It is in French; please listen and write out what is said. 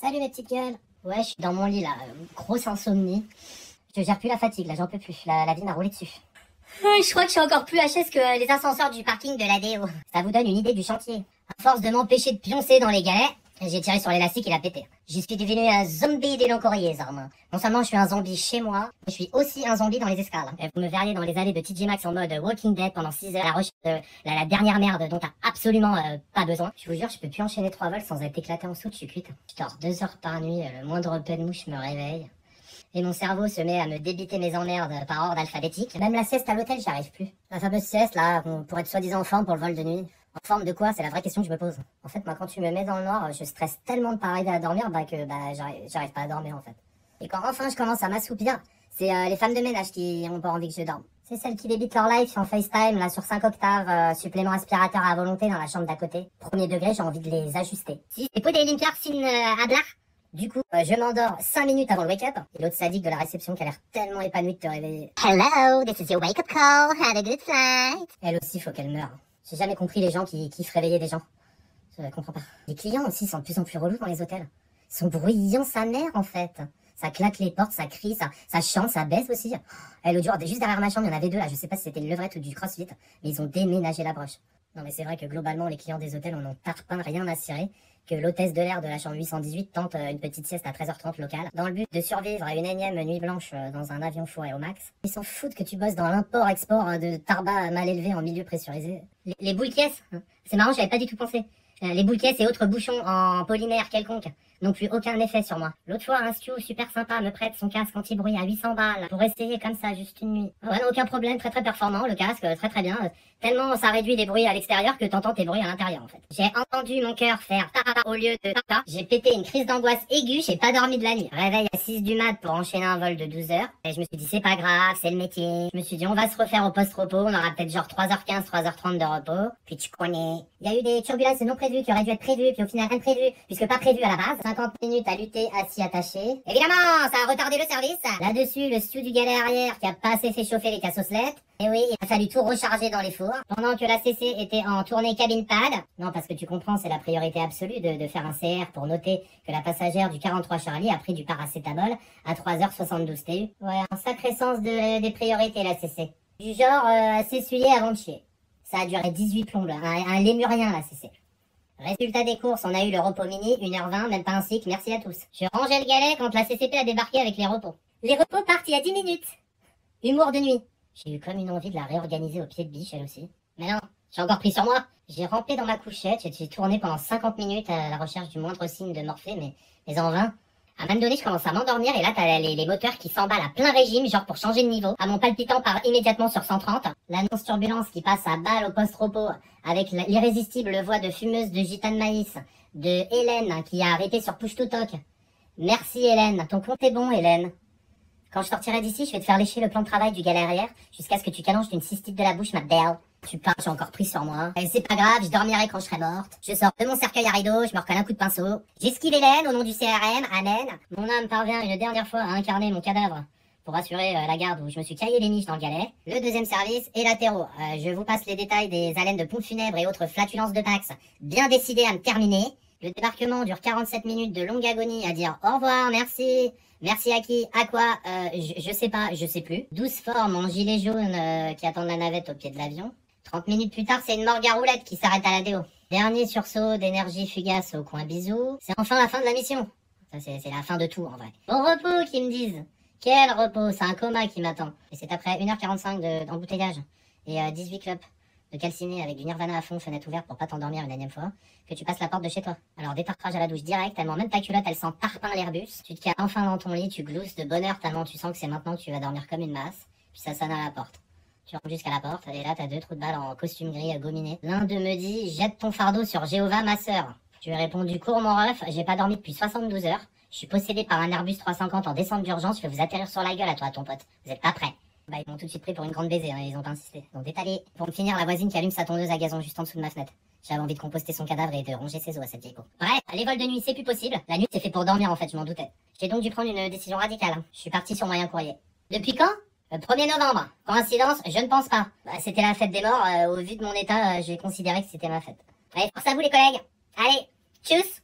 Salut mes petites gueules. Ouais, je suis dans mon lit là, grosse insomnie. Je gère plus la fatigue là, j'en peux plus. La vie m'a roulé dessus. Je crois que je suis encore plus HS que les ascenseurs du parking de l'ADO. Ça vous donne une idée du chantier. À force de m'empêcher de pioncer dans les galets, j'ai tiré sur l'élastique et il a pété. J'y suis devenu un zombie des armes. Non seulement je suis un zombie chez moi, mais je suis aussi un zombie dans les escales. Vous me verriez dans les allées de TJ Maxx en mode Walking Dead pendant 6 heures à la recherche de la dernière merde dont t'as absolument pas besoin. Je vous jure, je peux plus enchaîner 3 vols sans être éclaté en dessous, je suis cuite. Je dors 2 heures par nuit, le moindre peu de mouche me réveille. Et mon cerveau se met à me débiter mes emmerdes par ordre alphabétique. Même la sieste à l'hôtel, j'y arrive plus. La fameuse sieste, là, pour être soi-disant en forme pour le vol de nuit. En forme de quoi? C'est la vraie question que je me pose. En fait, moi, quand tu me mets dans le noir, je stresse tellement de pas arriver à dormir, que j'arrive pas à dormir, en fait. Et quand enfin je commence à m'assoupir, c'est les femmes de ménage qui ont pas envie que je dorme. C'est celles qui débitent leur life en FaceTime, là, sur 5 octaves, supplément aspirateur à volonté dans la chambre d'à côté. Premier degré, j'ai envie de les ajuster. Si, c'est pas des linkers sin hablar. Du coup, je m'endors 5 minutes avant le wake-up. Et l'autre sadique de la réception qui a l'air tellement épanouie de te réveiller. Hello, this is your wake-up call. Had a good flight. Elle aussi, faut qu'elle meure. J'ai jamais compris les gens qui kiffent réveiller des gens. Je comprends pas. Les clients aussi sont de plus en plus relous dans les hôtels. Ils sont bruyants sa mère, en fait. Ça claque les portes, ça crie, ça chante, ça baisse aussi. Et l'autre jour, juste derrière ma chambre, il y en avait 2 là. Je sais pas si c'était une levrette ou du crossfit. Mais ils ont déménagé la broche. Non mais c'est vrai que globalement, les clients des hôtels en ont tarpin rien à cirer. Que l'hôtesse de l'air de la chambre 818 tente une petite sieste à 13h30 locale, dans le but de survivre à une énième nuit blanche dans un avion fourré au max. Ils s'en foutent que tu bosses dans l'import-export de tarba mal élevé en milieu pressurisé. Les boules caisses, c'est marrant, j'avais pas du tout pensé. Les boules caisses et autres bouchons en polymère quelconque n'ont plus aucun effet sur moi. L'autre fois, un Stu super sympa me prête son casque anti-bruit à 800 balles pour essayer comme ça juste une nuit. Ouais, aucun problème, très performant, le casque, très bien. Tellement ça réduit les bruits à l'extérieur que t'entends tes bruits à l'intérieur en fait. J'ai entendu mon cœur faire ta au lieu de ta. J'ai pété une crise d'angoisse aiguë, j'ai pas dormi de la nuit. Réveil à 6 du mat pour enchaîner un vol de 12 heures. Et je me suis dit c'est pas grave, c'est le métier. Je me suis dit on va se refaire au post-repos, on aura peut-être genre 3h15, 3h30 de repos. Puis tu connais. Il y a eu des turbulences non prévues qui auraient dû être prévues, puis au final rien prévu, puisque pas prévu à la base. 50 minutes à lutter assis attaché. Évidemment, ça a retardé le service. Là-dessus, le stew du galet arrière qui a pas assez fait chauffer les cassoselettes. Et oui, il a fallu tout recharger dans les fours. Pendant que la CC était en tournée cabine pad. Non, parce que tu comprends, c'est la priorité absolue de faire un CR pour noter que la passagère du 43 Charlie a pris du paracétamol à 3h72 TU. Ouais, un sacré sens des priorités, la CC. Du genre, s'essuyer avant de chier. Ça a duré 18 plombes, un lémurien, la CC. Résultat des courses, on a eu le repos mini, 1h20, même pas un cycle, merci à tous. Je rangeais le galet quand la CCP a débarqué avec les repos. Les repos partent il y a 10 minutes. Humour de nuit. J'ai eu comme une envie de la réorganiser au pied de biche, elle aussi. Mais non, j'ai encore pris sur moi. J'ai rampé dans ma couchette, j'ai tourné pendant 50 minutes à la recherche du moindre signe de Morphée, mais en vain. À un moment donné, je commence à m'endormir et là, t'as les moteurs qui s'emballent à plein régime, genre pour changer de niveau. À mon palpitant part immédiatement sur 130. L'annonce turbulence qui passe à balle au post-repos avec l'irrésistible voix de fumeuse de gitane maïs de Hélène qui a arrêté sur push to talk. Merci Hélène, ton compte est bon Hélène. Quand je sortirai d'ici, je vais te faire lécher le plan de travail du galet arrière jusqu'à ce que tu calanges d'une cystite de la bouche, ma belle. Tu parles, j'ai encore pris sur moi. Et c'est pas grave, je dormirai quand je serai morte. Je sors de mon cercueil à rideau, je me recolle un coup de pinceau. J'esquive Hélène au nom du CRM, amen. Mon âme parvient une dernière fois à incarner mon cadavre pour assurer la garde où je me suis caillé les niches dans le galet. Le deuxième service est latéraux. Je vous passe les détails des haleines de pompes funèbres et autres flatulences de Pax. Bien décidé à me terminer. Le débarquement dure 47 minutes de longue agonie à dire au revoir, merci. Merci à qui? À quoi? Je sais pas, je sais plus. 12 formes en gilet jaune qui attendent la navette au pied de l'avion. 30 minutes plus tard, c'est une morgue à roulettes qui s'arrête à la déo. Dernier sursaut d'énergie fugace au coin bisou. C'est enfin la fin de la mission. Ça, c'est la fin de tout, en vrai. Bon repos, qu'ils me disent. Quel repos, c'est un coma qui m'attend. Et c'est après 1h45 d'embouteillage et 18 clopes de calciné avec du Nirvana à fond, fenêtre ouverte pour pas t'endormir une énième fois, que tu passes la porte de chez toi. Alors détartrage à la douche direct, tellement même ta culotte elle sent parpaing l'Airbus. Tu te cales enfin dans ton lit, tu glousses de bonheur tellement tu sens que c'est maintenant que tu vas dormir comme une masse. Puis ça sonne à la porte. Tu rentres jusqu'à la porte, et là t'as 2 trous de balle en costume gris gominé. L'un d'eux me dit, jette ton fardeau sur Jéhovah ma sœur. Tu lui ai répondu, cours mon ref, j'ai pas dormi depuis 72 heures. Je suis possédé par un Airbus 350 en descente d'urgence, je vais vous atterrir sur la gueule à toi, ton pote. Vous êtes pas prêts. Bah ils m'ont tout de suite pris pour une grande baiser, ils ont pas insisté. Donc détalé. Pour me finir, la voisine qui allume sa tondeuse à gazon juste en dessous de ma fenêtre. J'avais envie de composter son cadavre et de ronger ses os à cette vieille peau. Bref, les vols de nuit c'est plus possible. La nuit c'est fait pour dormir en fait, je m'en doutais. J'ai donc dû prendre une décision radicale. Je suis parti sur moyen courrier. Depuis quand? 1er novembre. Coïncidence? Je ne pense pas. C'était la fête des morts, au vu de mon état, j'ai considéré que c'était ma fête. Allez, force à vous les collègues. Allez, tchuss.